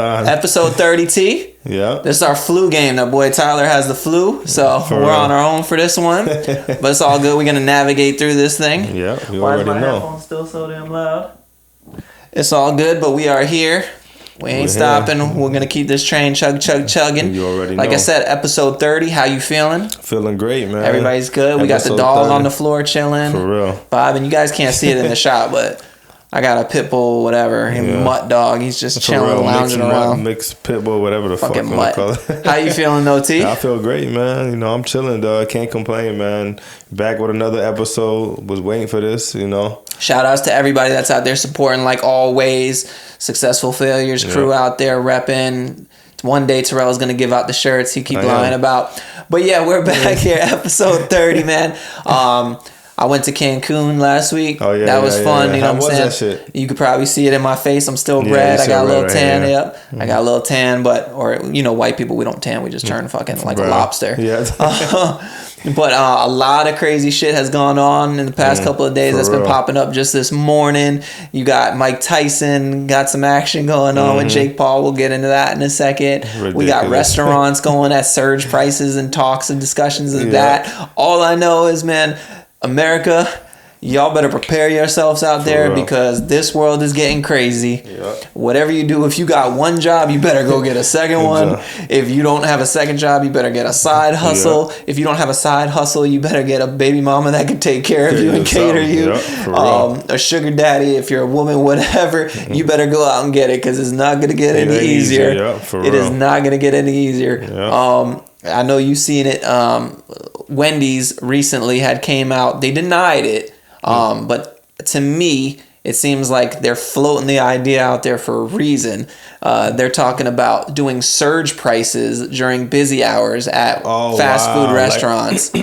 Episode 30T. Yeah. This is our flu game. That boy Tyler has the flu, so we're real. on our own for this one. But it's all good. We're going to navigate through this thing. Yeah, you Why is already my know. headphones still so damn loud? It's all good, but we are here. We ain't We're stopping. here. We're going to keep this train chugging. You already Like know. I said, episode 30. How you feeling? Feeling great, man. Everybody's good. We got the Episode dog 30. on the floor chilling. For real. Vibing. You guys can't see it in the shot, but I got a pit bull, whatever, mutt dog. He's just For chilling, real. lounging around. Mixed pit bull, whatever the fuck you Fucking want to mutt. call it. How you feeling though, T? I feel great, man. You know, I'm chilling, dog. Can't complain, man. Back with another episode. Was waiting for this, you know. Shout outs to everybody that's out there supporting, like always. Successful Failures crew out there repping. One day Terrell's going to give out the shirts he keep lying about. But yeah, we're back here, episode 30, man. I went to Cancun last week. Oh, yeah, that was fun. yeah. You know How what I'm was saying? that shit? You could probably see it in my face. I'm still Yeah, red. you I got a still little red, tan. right, yeah. Yep. I got a little tan, white people, we don't tan. We just turn fucking like a lobster. Yeah. But a lot of crazy shit has gone on in the past couple of days. For That's been real. popping up just this morning. You got Mike Tyson, got some action going on with Jake Paul. We'll get into that in a second. We got Ridiculous. restaurants going at surge prices and talks and discussions of that. All I know is, man, America, y'all better prepare yourselves out there real. because this world is getting crazy. Yep. Whatever you do, if you got one job, you better go get a second one. job. If you don't have a second job, you better get a side hustle. If you don't have a side hustle, you better get a baby mama that can take care of you and cater you. Yep, for real. A sugar daddy, if you're a woman, whatever, you better go out and get it because it's not going to get any ain't easier. easy, yep, for It is real. not going to get any easier. Yep. I know you've seen it. Wendy's recently had came out. They denied it. But to me, it seems like they're floating the idea out there for a reason. They're talking about doing surge prices during busy hours at fast food restaurants.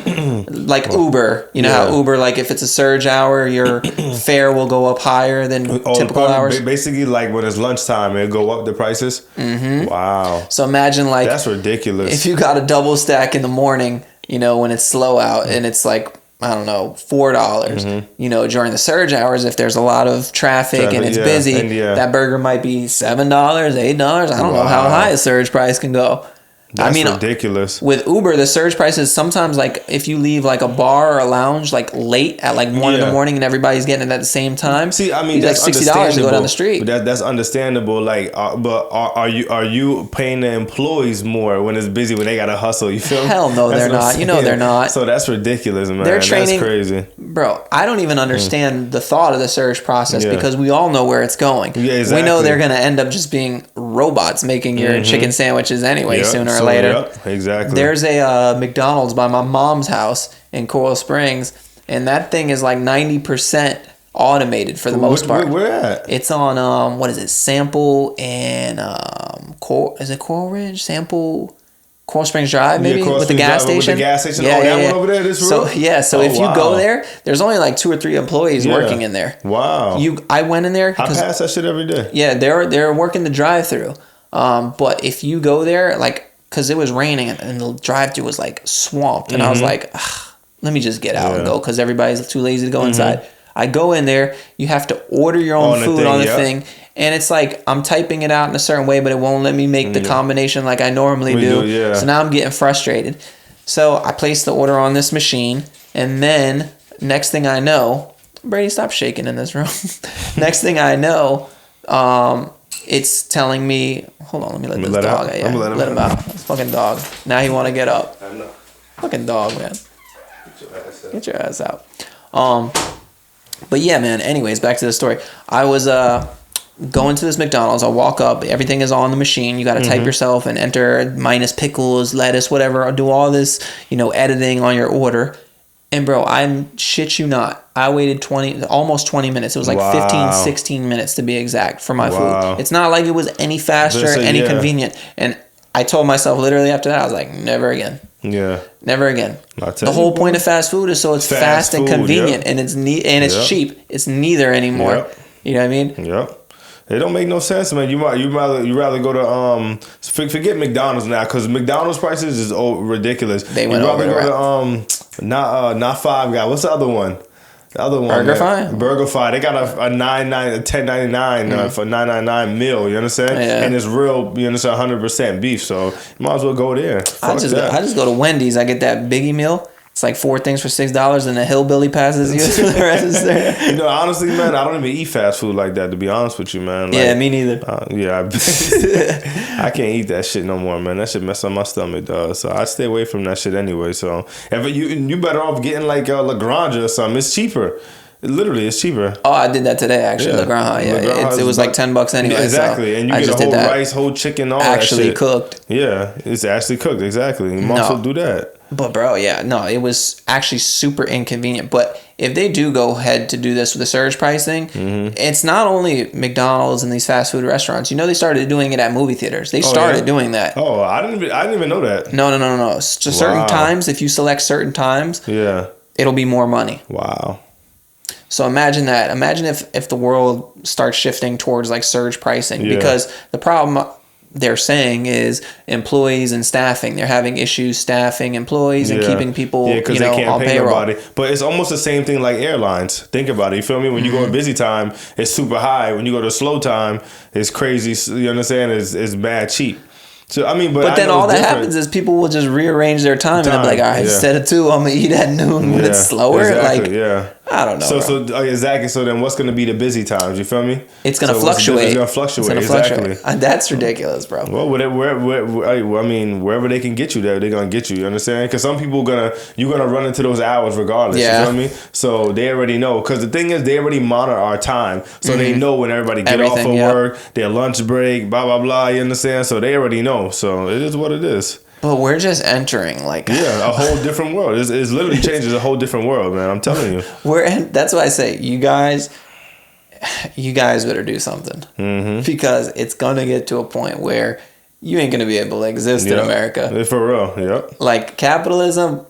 Like Uber. You know how Uber, like if it's a surge hour, your fare will go up higher than typical hours? Basically, like when it's lunchtime, it'll go up the prices. Mm-hmm. Wow. So imagine like That's ridiculous. if you got a double stack in the morning, you know, when it's slow out and it's like, I don't know, $4. You know, during the surge hours, if there's a lot of traffic and it's busy, that burger might be $7, $8. I don't know how high a surge price can go. That's ridiculous. With Uber, the surge prices sometimes, like if you leave like a bar or a lounge like late at like 1 in the morning and everybody's getting it at the same time. See, I mean, it's like $60 to go down the street. But that's understandable. Like, but are you paying the employees more when it's busy when they gotta hustle? You feel me? Hell no, That's they're what I'm not. You know saying. they're not. So that's ridiculous, man. They're training, that's crazy, bro. I don't even understand the thought of the surge process Yeah. because we all know where it's going. Yeah, exactly. We know they're gonna end up just being robots making your chicken sandwiches anyway, sooner or later. Exactly. There's a McDonald's by my mom's house in Coral Springs, and that thing is like 90% automated for the most part. Where at? It's on what is it? Sample and is it Coral Ridge? Sample. Coral Springs Drive, maybe, Coral with the Springs gas Drive, station. With the gas station. That one over there. This so room? so if you go there, there's only like 2 or 3 employees working in there. Wow. I went in there. I pass that shit every day. Yeah, they're working the drive-through. But if you go there, like, because it was raining and the drive-through was like swamped, and I was like, let me just get out and go because everybody's too lazy to go inside. I go in there. You have to order your own food on the thing. And it's like I'm typing it out in a certain way, but it won't let me make the combination like I normally do. So now I'm getting frustrated. So I place the order on this machine, and then next thing I know, Brady, stop shaking in this room. Next thing I know, it's telling me, hold on, let me let this dog out. Yeah, let him out. This fucking dog. Now he want to get up. I know. Fucking dog, man. Get your ass out. Get your ass out. But yeah, man. Anyways, back to the story. I was going to this McDonald's. I walk up. Everything is on the machine. You got to type yourself and enter minus pickles, lettuce, whatever. I'll do all this, editing on your order. And bro, I'm shit you not. I waited almost 20 minutes. It was like 15, 16 minutes to be exact for my food. It's not like it was any faster, any convenient. And I told myself literally after that, I was like, never again. Yeah. Never again. The whole point of fast food is so it's fast and convenient, and it's cheap. It's neither anymore. You know what I mean? Yep. It don't make no sense, man. You rather go to forget McDonald's now because McDonald's prices is ridiculous. They went over. Not Five Guys. What's the other one? The other one, BurgerFi. They got a 10.99 for 9.99 meal. You understand? Yeah. And it's real. You understand? 100% beef. So you might as well go there. I just go to Wendy's. I get that biggie meal. It's like 4 things for $6, and the hillbilly passes you. The rest is there. You know, honestly, man, I don't even eat fast food like that. To be honest with you, man. Like, yeah, me neither. I can't eat that shit no more, man. That shit mess up my stomach, dog. So I stay away from that shit anyway. So if you better off getting like La Granja or something. It's cheaper. Literally, it's cheaper. Oh, I did that today, actually. Yeah. La Granja, yeah. It was like $10 anyway. Exactly. So and you get a whole rice, whole chicken, all actually that shit. Cooked. Yeah, it's actually cooked. Exactly. You might also do that. But bro, yeah, no, it was actually super inconvenient. But if they do go ahead to do this with the surge pricing, it's not only McDonald's and these fast food restaurants. You know, they started doing it at movie theaters. They started doing that. Oh, I didn't even know that. No. Just certain times, if you select certain times, it'll be more money. Wow. So imagine that. Imagine if the world starts shifting towards like surge pricing, because the problem they're saying is employees and staffing. They're having issues staffing employees and keeping people, because they can't pay nobody. But it's almost the same thing like airlines. Think about it. You feel me? When you go to busy time, it's super high. When you go to slow time, it's crazy. You understand? It's bad cheap. So I mean, but then all that happens is people will just rearrange their time and they'll be like, all right, instead of 2, I'm gonna eat at noon when it's slower. Exactly, I don't know. So exactly. So then, what's gonna be the busy times? You feel me? It's gonna fluctuate. It's gonna fluctuate. Exactly. That's ridiculous, bro. Well, wherever they can get you there, they're gonna get you. You understand? Because some people you're gonna run into those hours regardless. Yeah. You feel me? So they already know. Because the thing is, they already monitor our time, so they know when everybody get off of work, their lunch break, blah blah blah. You understand? So they already know. So it is what it is. But we're just entering a whole different world. It's literally changes a whole different world, man. I'm telling you. That's why I say you guys better do something, because it's gonna get to a point where you ain't gonna be able to exist in America. For real, yep. Like capitalism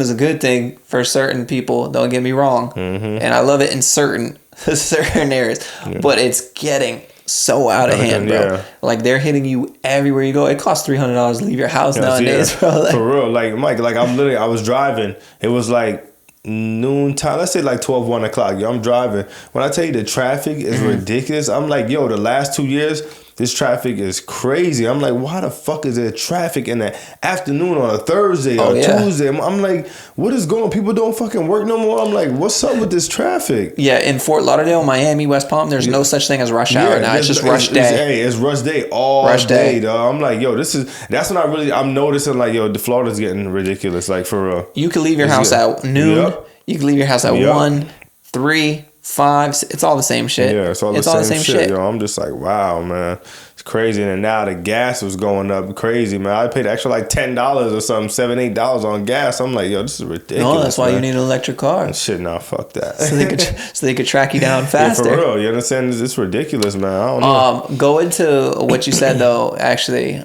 is a good thing for certain people. Don't get me wrong, and I love it in certain areas, but it's getting so out of hand, bro. Yeah. Like they're hitting you everywhere you go. It costs $300 to leave your house nowadays, bro. Like, for real, like Mike, I was driving. It was like noon time. Let's say like 12, 1 o'clock. Yo, I'm driving. When I tell you the traffic is ridiculous, I'm like, yo, the last 2 years, this traffic is crazy. I'm like, why the fuck is there traffic in the afternoon on a Thursday or Tuesday? I'm like, what is going on? People don't fucking work no more. I'm like, what's up with this traffic? Yeah, in Fort Lauderdale, Miami, West Palm, there's no such thing as rush hour now. It's just rush day. It's rush day all day, dog. I'm like, yo, that's when I'm noticing like, yo, the Florida's getting ridiculous, like for real. You can leave your house at noon. Yep. You can leave your house at 1, 3, 5. It's all the same shit. Yeah, it's all the same shit. Yo, I'm just like, wow, man. It's crazy. And now the gas was going up crazy, man. I paid extra like $10 or something, $7, $8 on gas. I'm like, yo, this is ridiculous. No, that's why you need an electric car. Shit, nah, fuck that. so they could track you down faster. Yeah, for real. You understand? It's ridiculous, man. I don't know. Go into what you said though, actually,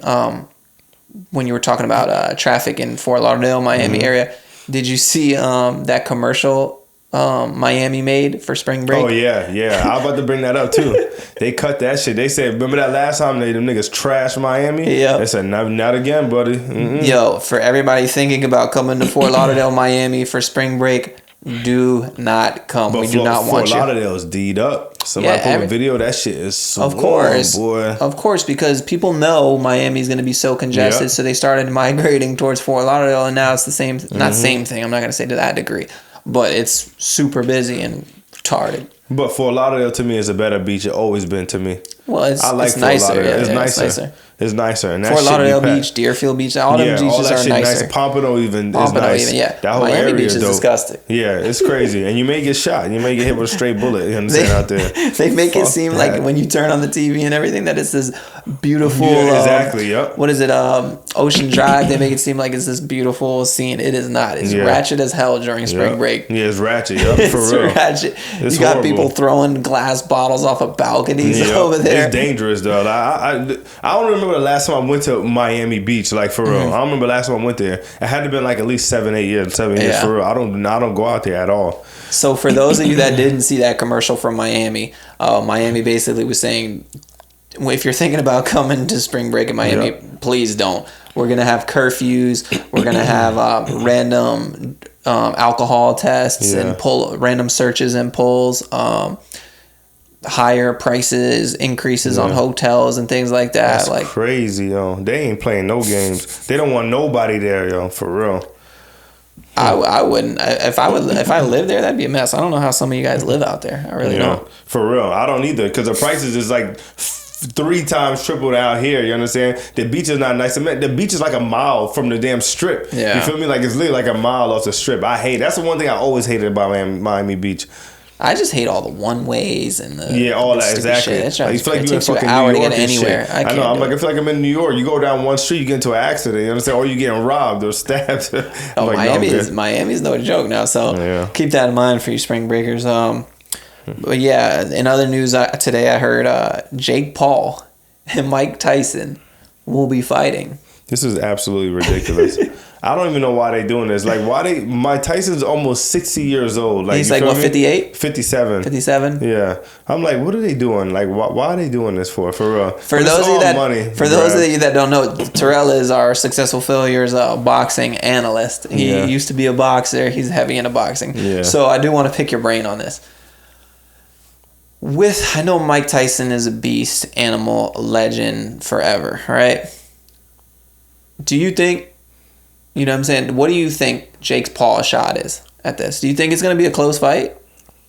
when you were talking about traffic in Fort Lauderdale, Miami area. Did you see that commercial Miami made for spring break? Oh yeah. I was about to bring that up too. They cut that shit. They said, remember that last time them niggas trashed Miami? Yeah. They said, not again, buddy. Yo, for everybody thinking about coming to Fort Lauderdale, Miami for spring break, do not come. But we do not want you. Fort Lauderdale is D'd up. Somebody put a video. That shit is so boy. Of course, because people know Miami's going to be so congested, so they started migrating towards Fort Lauderdale, and now it's the same. Not same thing. I'm not going to say to that degree, but it's super busy and retarded. But Fort Lauderdale to me is a better beach. It's always been to me. Well, it's nicer. Yeah, it's nicer. It's nicer. And that Fort Lauderdale Beach, Deerfield Beach, all them beaches are nicer. Nice. Pompano even is nice. That whole Miami area Beach is dope. Disgusting. Yeah, it's crazy. And you may get shot. You may get hit with a straight bullet. You understand out there. They make it seem like when you turn on the TV and everything that it's this beautiful. Yeah, exactly. Yep. What is it? Ocean Drive. They make it seem like it's this beautiful scene. It is not. It's ratchet as hell during spring break. Yeah, it's ratchet. Yep, for real. It's ratchet. You got people throwing glass bottles off of balconies over there. It's dangerous though. I don't remember the last time I went to Miami Beach, like for real. I don't remember the last time I went there. It had to been like at least 7 years for real. I don't go out there at all. So for those of you that didn't see that commercial from Miami, Miami basically was saying, if you're thinking about coming to spring break in Miami, please don't. We're gonna have curfews. We're gonna have random alcohol tests and pull random searches and pulls, higher prices, increases on hotels and things like that. That's crazy, yo. They ain't playing no games. They don't want nobody there, yo, for real. I wouldn't. If I lived there, that'd be a mess. I don't know how some of you guys live out there. I really don't. For real. I don't either, because the prices is like 3 times tripled out here. You understand? The beach is not nice. I mean, the beach is like a mile from the damn strip. Yeah. You feel me? Like it's literally like a mile off the strip. I hate. That's the one thing I always hated about Miami Beach. I just hate all the one ways and the all that exactly. Shit. Like, you feel like it you're in takes you an fucking hour New to York get and anywhere. shit. I know. I'm like, I feel like I'm in New York. You go down one street, you get into an accident. You understand? Or you getting robbed or stabbed. Oh, like, Miami's no joke now. So keep that in mind for you spring breakers. But yeah, in other news today, I heard Jake Paul and Mike Tyson will be fighting. This is absolutely ridiculous. I don't even know why they doing this. Like, Mike Tyson's almost 60 years old. Like, he's like, what, 58? 57. 57? Yeah. I'm like, what are they doing? Like, why are they doing this for real? For those of you that don't know, Terrell is our Successful Failures boxing analyst. He used to be a boxer. He's heavy into boxing. Yeah. So I do want to pick your brain on this. I know Mike Tyson is a beast, animal, legend, forever, right? Do you think, you know what I'm saying, what do you think Jake Paul's shot is at this? Do you think it's going to be a close fight?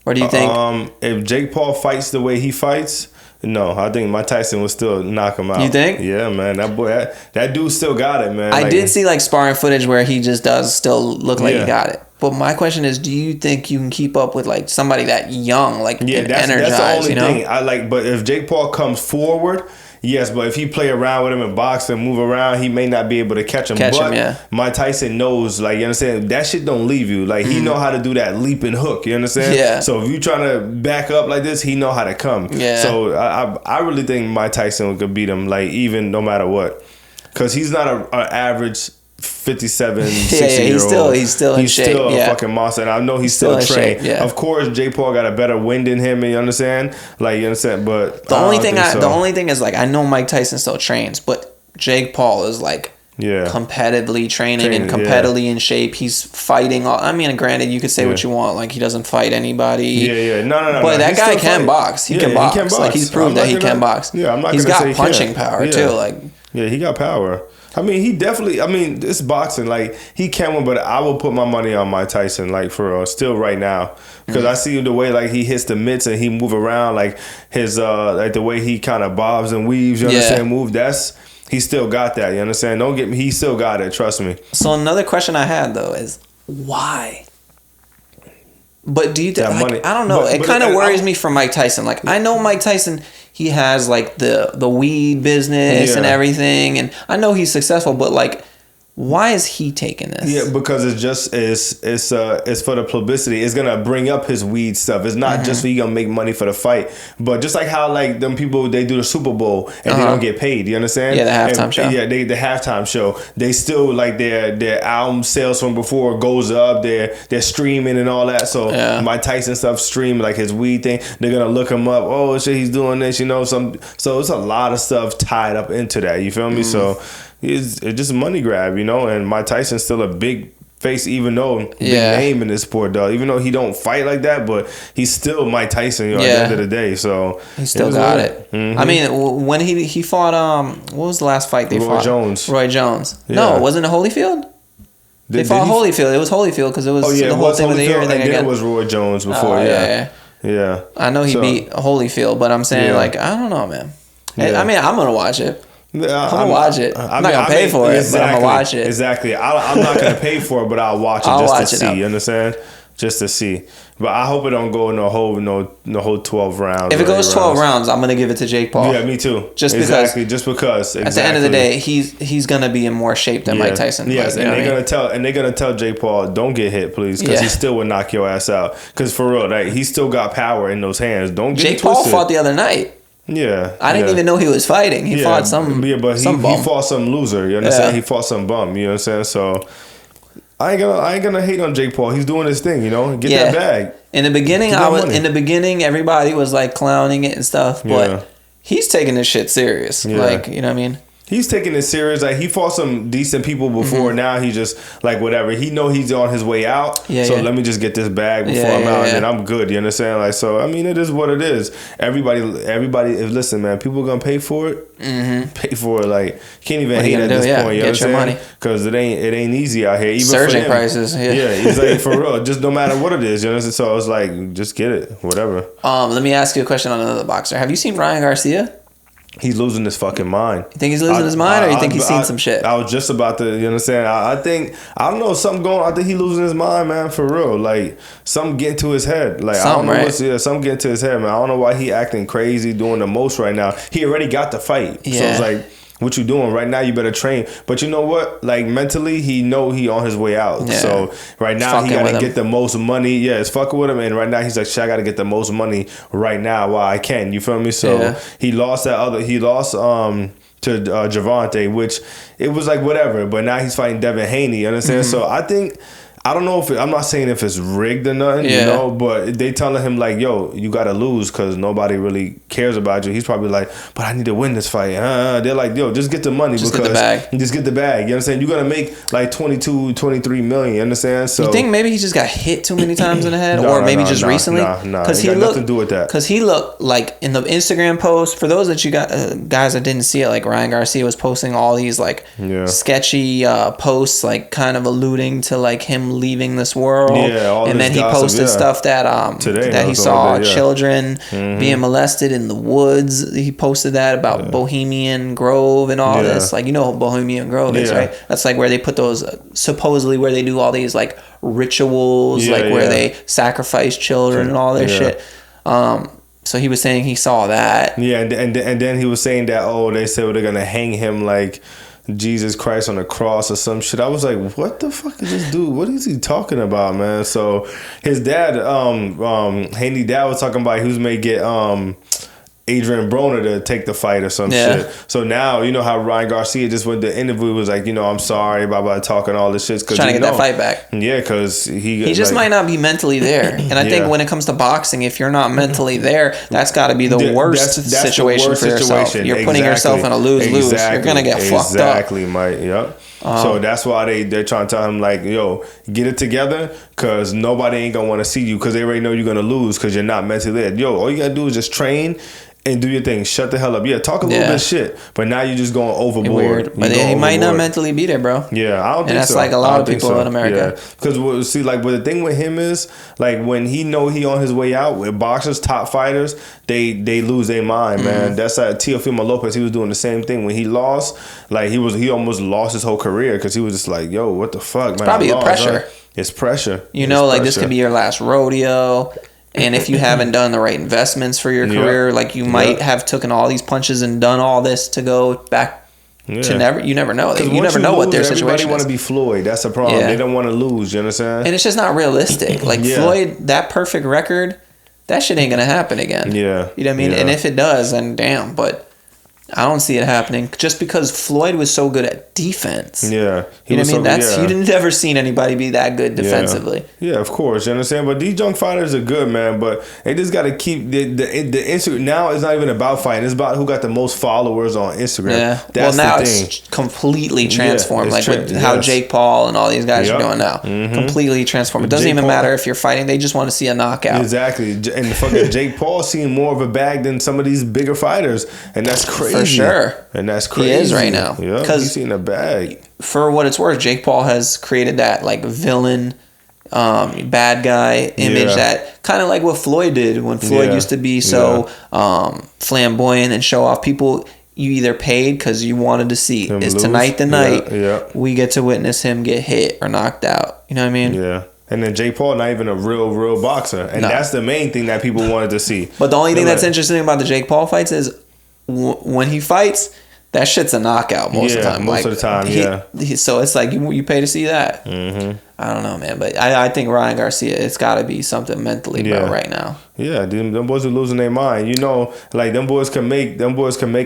Or do you think... if Jake Paul fights the way he fights, no, I think Mike Tyson will still knock him out. You think? Yeah, man. That boy, that dude still got it, man. I did see sparring footage where he just does still look like he got it. But my question is, do you think you can keep up with somebody that young, and energized? That's the only thing. But if Jake Paul comes forward... Yes, but if he play around with him and box and move around, he may not be able to catch him. Mike Tyson knows, you understand, that shit don't leave you. Like, he know how to do that leap and hook, you understand? Yeah. So if you trying to back up like this, he know how to come. Yeah. So I really think Mike Tyson could beat him, even no matter what. Because he's not an average 57, 60-year-old. He's still in shape. He's still a fucking monster, and I know he's still trained. Shape, Of course, Jake Paul got a better wind than him, and you understand? But the only thing is I know Mike Tyson still trains, but Jake Paul is competitively training and competitively in shape. He's fighting. Granted, you could say what you want, he doesn't fight anybody. No. But that guy can box. He can box. He's proved that he can box. Yeah, I'm not. He's got punching power too. Yeah, he got power. He definitely, it's boxing. He can win, but I will put my money on Mike Tyson, for real, still right now. Because I see the way, he hits the mitts and he move around, his, the way he kind of bobs and weaves, you understand, move, he still got that, you understand? Don't get me, he still got it, trust me. So another question I had, though, is why? But do you think, I don't know, it kind of worries me for Mike Tyson. I know Mike Tyson, he has the weed business and everything, and I know he's successful, but why is he taking this? Yeah, because it's for the publicity. It's gonna bring up his weed stuff. It's not just for you gonna make money for the fight, but just like how them people, they do the Super Bowl and they don't get paid. You understand? Yeah, the halftime show. Yeah, the halftime show. They still their album sales from before goes up. They're streaming and all that. So Mike Tyson stuff stream his weed thing. They're gonna look him up. Oh shit, he's doing this. So it's a lot of stuff tied up into that. You feel me? So. It's just a money grab, and Mike Tyson's still a big face, even though big name in this sport, though. Even though he don't fight like that, but he's still Mike Tyson, at the end of the day. So he still got it. Mm-hmm. When he fought, what was the last fight they fought? Roy Jones. Yeah. No, wasn't it Holyfield? They fought Holyfield. It was Holyfield because it was the whole thing with the ear thing again. It was Roy Jones before. Yeah. I know he beat Holyfield, but I'm saying I don't know, man. Yeah. I'm gonna watch it. I'm gonna watch it. I'm not gonna pay for it, but I'm gonna watch it. Exactly. I'm not gonna pay for it, but I'll watch it just to see. You understand? Just to see. But I hope it don't go no whole 12 rounds. If it goes 12 rounds, I'm gonna give it to Jake Paul. Yeah, me too. Just because. At the end of the day, he's gonna be in more shape than Mike Tyson. Yes, and they're gonna tell Jake Paul, don't get hit, please, because he still would knock your ass out. Because for real, he still got power in those hands. Don't get Jake Paul fought the other night. Yeah, I didn't even know he was fighting. He fought some. Yeah, but he fought some loser. You understand? He fought some bum. You know what I'm saying? So I ain't gonna hate on Jake Paul. He's doing his thing. Get that bag. In the beginning, everybody was clowning it and stuff, but he's taking this shit serious. Yeah. You know what I mean? He's taking it serious. Like, he fought some decent people before. Now he just like whatever. He know he's on his way out. So let me just get this bag before I'm out, and then I'm good. You understand? Like, so I mean, it is what it is. Everybody. If listen, man, people gonna pay for it. Pay for it. Like, you can't even hate at this point. You understand? Because it ain't easy out here. Even surging for him. Prices. Yeah, he's like, for real. Just no matter what it is. You understand? So it's like, just get it. Whatever. Let me ask you a question on another boxer. Have you seen Ryan Garcia? He's losing his fucking mind. You think he's losing his mind, or you think he's seen some shit? I was just about to, you understand? I think, I don't know, something going on. I think he's losing his mind, man, for real. Like, something getting to his head. Like, I don't know something getting to his head, man. I don't know why he acting crazy, doing the most right now. He already got the fight. Yeah. So it's like, what you doing right now? You better train. But you know what? Like, mentally, he know he on his way out. Yeah. So right now he gotta get the most money. Yeah, it's fucking with him. And right now he's like, shit, I gotta get the most money right now while I can. You feel me? So he lost to Javante, which it was like whatever. But now he's fighting Devin Haney. You understand? So I think, I don't know if I'm not saying if it's rigged or nothing, you know, but they telling him like, yo, you got to lose because nobody really cares about you. He's probably like, but I need to win this fight. They're like, yo, just get the money. Just get the bag. Just get the bag. You understand? You're going to make like 22, 23 million. You understand? So you think maybe he just got hit too many times in the head recently? No. Because he got nothing to do with that. Because he looked like in the Instagram post, for those that you got, guys that didn't see it, like Ryan Garcia was posting all these like sketchy posts, like kind of alluding to like him leaving this world, and then he posted stuff that today, that he saw children being molested in the woods. He posted that about Bohemian Grove and all this, like, you know what Bohemian Grove is, right? That's like where they put those supposedly where they do all these like rituals, like where they sacrifice children and all this shit. So he was saying he saw that, and then he was saying that they said they're gonna hang him like Jesus Christ on the cross or some shit. I was like, what the fuck is this dude? What is he talking about, man? So his dad, Haney dad was talking about he was may get Adrian Broner to take the fight or some shit. So now, you know how Ryan Garcia just went the interview, was like, you know, I'm sorry about talking all this shit. Trying to get that fight back. Yeah, because he just might not be mentally there. And I think when it comes to boxing, if you're not mentally there, that's got to be the worst situation for yourself. You're putting yourself in a lose-lose. You're going to get fucked up. Exactly, Mike. Yep. So that's why they're trying to tell him, like, yo, get it together, because nobody ain't going to want to see you because they already know you're going to lose because you're not mentally there. Yo, all you got to do is just train and do your thing. Shut the hell up. Yeah, talk a little bit of shit, but now you're just going overboard. Weird. But he might not mentally be there, bro. Yeah, I don't think so. And that's like a lot of people in America. Because see, like, but the thing with him is, like, when he know he on his way out, with boxers, top fighters, they lose their mind, man. That's like Teofimo Lopez. He was doing the same thing when he lost. Like, he almost lost his whole career because he was just like, yo, what the fuck, man? It's probably the pressure. Right? It's pressure. You know, like, this could be your last rodeo. And if you haven't done the right investments for your career, like, you might have taken all these punches and done all this to go back to you never know. You never know what their situation is. Everybody want to be Floyd. That's the problem. They don't want to lose. You understand? And it's just not realistic. Like, Floyd, that perfect record, that shit ain't going to happen again. Yeah. You know what I mean? And if it does, then damn. But I don't see it happening just because Floyd was so good at defense. Yeah. You know what I mean? You've never seen anybody be that good defensively. Yeah, of course. You understand? But these young fighters are good, man. But they just got to keep the Instagram. Now it's not even about fighting. It's about who got the most followers on Instagram. Yeah. That's now the thing. It's completely transformed. With how Jake Paul and all these guys are doing now. Completely transformed. It doesn't even matter if you're fighting. They just want to see a knockout. Exactly. And fucking Jake Paul seeing more of a bag than some of these bigger fighters. And that's crazy. For sure. And that's crazy. He is right now. Yeah, he's seen a bag. For what it's worth, Jake Paul has created that like villain, bad guy image that kind of like what Floyd did when Floyd used to be so flamboyant and show off. People you either paid because you wanted to see is tonight the night we get to witness him get hit or knocked out. You know what I mean? Yeah. And then Jake Paul, not even a real boxer. And that's the main thing that people wanted to see. But the only thing that's interesting about the Jake Paul fights is when he fights, that shit's a knockout most of the time. Most of the time, so it's like you pay to see that. I don't know, man. But I think Ryan Garcia, it's got to be something mentally, bro, right now. Yeah, them boys are losing their mind. You know, like, them boys can make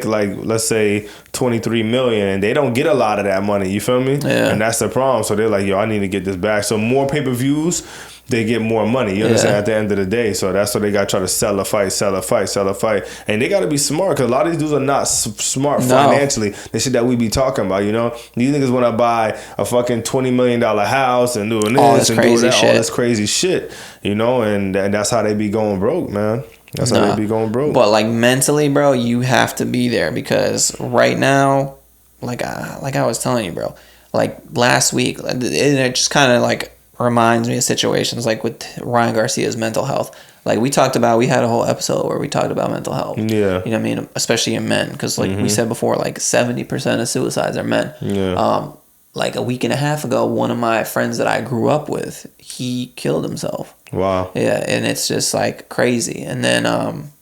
like, let's say 23 million, and they don't get a lot of that money. You feel me? Yeah. And that's the problem. So they're like, yo, I need to get this back. So more pay-per-views. they get more money. You understand? At the end of the day, so that's why they got to try to sell a fight, and they got to be smart because a lot of these dudes are not smart financially. The shit that we be talking about, you know, these niggas want to buy a fucking $20 million house and doing this and doing that, all this crazy shit, you know, and that's how they be going broke, man. That's how they be going broke. But like mentally, bro, you have to be there because right now, like I was telling you, bro, like last week, it just kind of like reminds me of situations like with Ryan Garcia's mental health. Like we had a whole episode where we talked about mental health. Yeah. You know what I mean? Especially in men, because like we said before, like 70% of suicides are men. Yeah. Like a week and a half ago, one of my friends that I grew up with, he killed himself. Wow. Yeah, and it's just like crazy. And then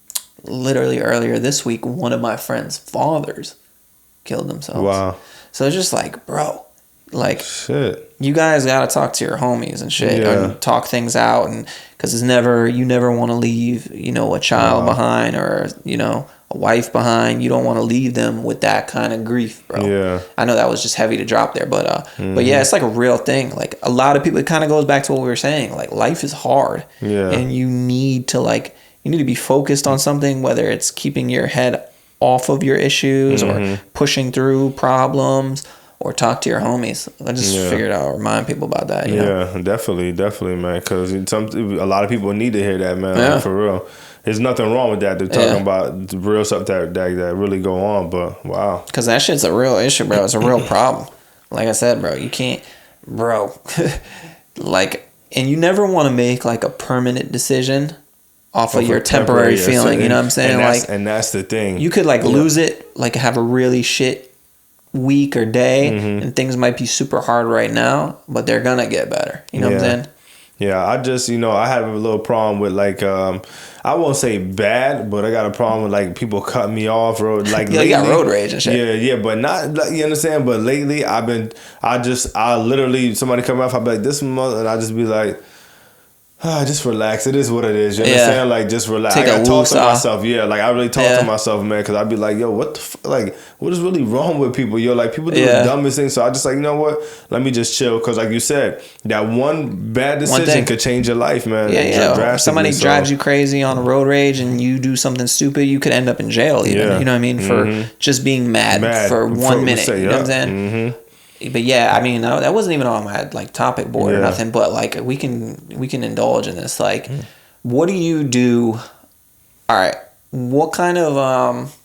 literally earlier this week, one of my friend's fathers killed themselves. Wow. So it's just like, bro, like shit. You guys got to talk to your homies and shit and talk things out, and because you never want to leave, you know, a child behind or, you know, a wife behind. You don't want to leave them with that kind of grief, bro. Yeah. I know that was just heavy to drop there, but yeah, it's like a real thing. Like a lot of people, it kind of goes back to what we were saying. Like life is hard, and you need to be focused on something, whether it's keeping your head off of your issues or pushing through problems. Or talk to your homies. I just figured I'll remind people about that. You know? Definitely, man. Because a lot of people need to hear that, man. Yeah. Like, for real. There's nothing wrong with that. They're talking about the real stuff that really go on. But wow. Because that shit's a real issue, bro. It's a real problem. Like I said, bro, you can't, bro. Like, and you never want to make like a permanent decision off of your temporary feeling. You know what I'm saying? And that's the thing. You could like lose it, like have a really shit week or day, and things might be super hard right now, but they're gonna get better. You know what I'm saying? Yeah, I just, you know, I have a little problem with like, I won't say bad, but I got a problem with like people cutting me off, or like lately, you got road rage and shit. Yeah, but not, you understand? But lately, I literally, somebody come off, I'll be like, this month, and I just be like, just relax. It is what it is. You understand? Like, just relax. I gotta talk to myself. Yeah, like I really talk to myself, man, because I'd be like, yo, what the like, what is really wrong with people? Yo, like people do the dumbest things. So I just like, you know what? Let me just chill, because like you said, that one bad decision could change your life, man. Yeah. If somebody drives you crazy on a road rage and you do something stupid, you could end up in jail. Even, you know what I mean? For just being mad for 1 minute. You know what I'm saying? But yeah, I mean, that wasn't even on my like topic board or nothing. But like we can indulge in this. Like, what do you do? All right, what kind of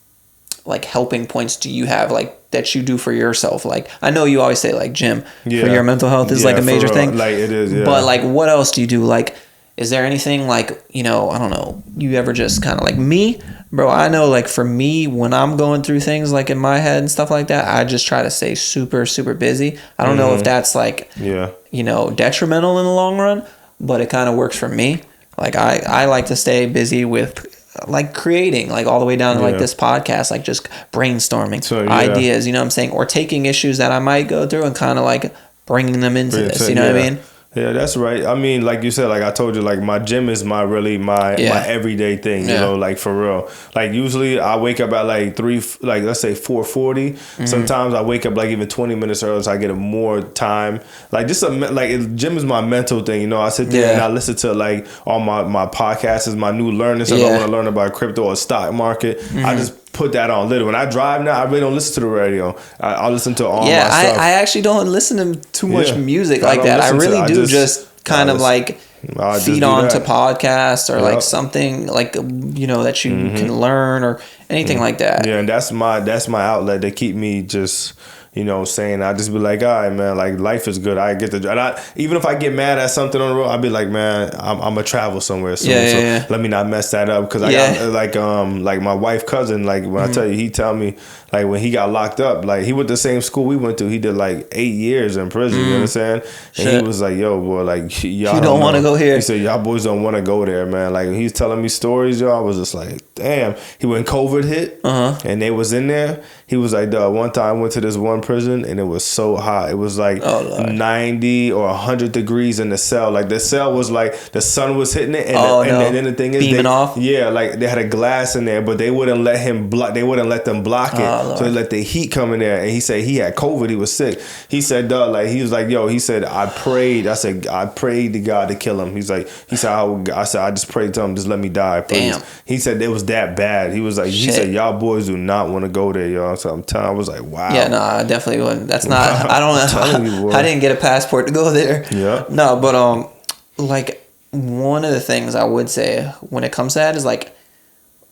like helping points do you have, like that you do for yourself? Like, I know you always say like gym for your mental health is like a major thing. Like it is. Yeah. But like, what else do you do? Like, is there anything like, you know, I don't know, you ever just kind of like me? Bro, I know like for me, when I'm going through things like in my head and stuff like that, I just try to stay super, super busy. I don't know if that's like, you know, detrimental in the long run, but it kind of works for me. Like I like to stay busy with like creating, like all the way down to like this podcast, like just brainstorming ideas, you know what I'm saying? Or taking issues that I might go through and kind of like bringing them into this, you know what I mean? Yeah, that's right. I mean, like you said, like I told you, like my gym is my everyday thing, you know, like for real. Like usually I wake up at like let's say 4:40. Sometimes I wake up like even 20 minutes early, so I get more time. Like just gym is my mental thing, you know. I sit there and I listen to like all my podcasts, is my new learning stuff. I want to learn about crypto or stock market. I just put that on. Literally, when I drive now, I really don't listen to the radio. I listen to all my stuff. I actually don't listen to too much music like that. I really do just kind of like feed on to podcasts or like something like, you know, that you can learn or anything like that. Yeah, and that's my outlet to keep me just, you know, saying, I just be like, all right, man, like life is good. I get to, and even if I get mad at something on the road, I'll be like, man, I'm gonna travel somewhere soon. So let me not mess that up. Cause I got like my wife cousin, like when I tell you, he tell me like when he got locked up, like he went to the same school we went to. He did like 8 years in prison. You know what I'm saying? And he was like, yo, boy, like y'all you don't want to go here. He said, y'all boys don't want to go there, man. Like he's telling me stories, y'all. I was just like, damn. He when COVID hit and they was in there. He was like, dog, one time I went to this one prison and it was so hot. It was like 90 or 100 degrees in the cell. Like the cell was like the sun was hitting it, and, and then the thing is, beaming off. Yeah, like they had a glass in there, but they wouldn't let him block. They wouldn't let them block it, so they let the heat come in there. And he said he had COVID. He was sick. He said, dog, like he was like, yo. He said, I prayed. I said, I prayed to God to kill him. He said, I just prayed to him, just let me die, please. Damn. He said it was that bad. He was like, he said, y'all boys do not want to go there, y'all. So I was like, wow. Yeah, no, I definitely wouldn't. That's not. I don't know. I didn't get a passport to go there. Yeah. No, but like one of the things I would say when it comes to that is like,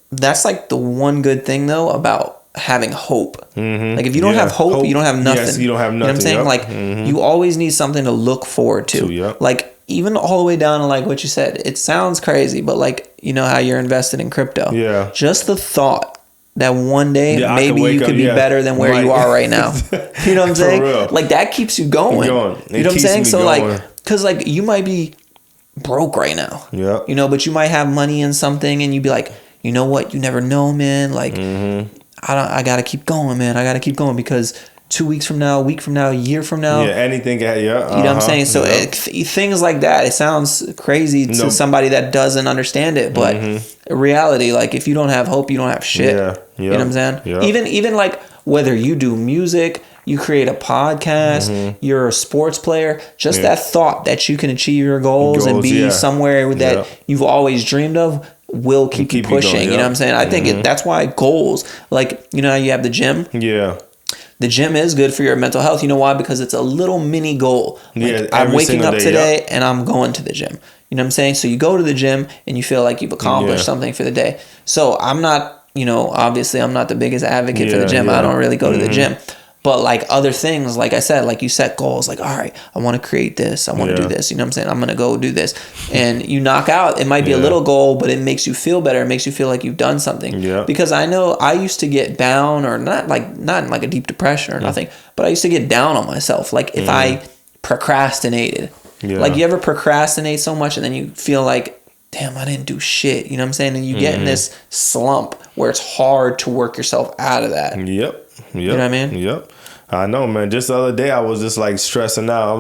that's like the one good thing though about having hope. Mm-hmm. Like if you don't have hope, you don't have nothing. Yes, you don't have nothing. You know what I'm saying? Like you always need something to look forward to. Like even all the way down to like what you said. It sounds crazy, but like you know how you're invested in crypto. Yeah. Just the thought that one day maybe you could be better than where you are right now. You know what I'm saying? Real. Like that keeps you going. You know what I'm saying? So like, cause like you might be broke right now. Yeah. You know, but you might have money in something, and you'd be like, you know what? You never know, man. Like, I gotta keep going, man. I gotta keep going because 2 weeks from now, a week from now, a year from now. Yeah, anything. Yeah. You know what I'm saying? So things like that, it sounds crazy to somebody that doesn't understand it, but in reality, like if you don't have hope, you don't have shit. Yeah. You know what I'm saying? Yeah. Even like whether you do music, you create a podcast, you're a sports player, just that thought that you can achieve your goals and be somewhere that you've always dreamed of will keep you pushing. You know what I'm saying? I think that's why goals, like, you know how you have the gym? Yeah. The gym is good for your mental health. You know why? Because it's a little mini goal. Like, I'm waking up today and I'm going to the gym. You know what I'm saying? So you go to the gym and you feel like you've accomplished something for the day. So I'm not, you know, obviously I'm not the biggest advocate for the gym. I don't really go to the gym. But like other things, like I said, like you set goals, like, all right, I want to create this. I want to do this. You know what I'm saying? I'm going to go do this. And you knock out, it might be a little goal, but it makes you feel better. It makes you feel like you've done something. Yeah. Because I know I used to get down, or not in like a deep depression or nothing, but I used to get down on myself. Like if I procrastinated, like you ever procrastinate so much and then you feel like, damn, I didn't do shit. You know what I'm saying? And you get in this slump where it's hard to work yourself out of that. Yep. You know what I mean? Yep. I know, man. Just the other day, I was just like stressing out.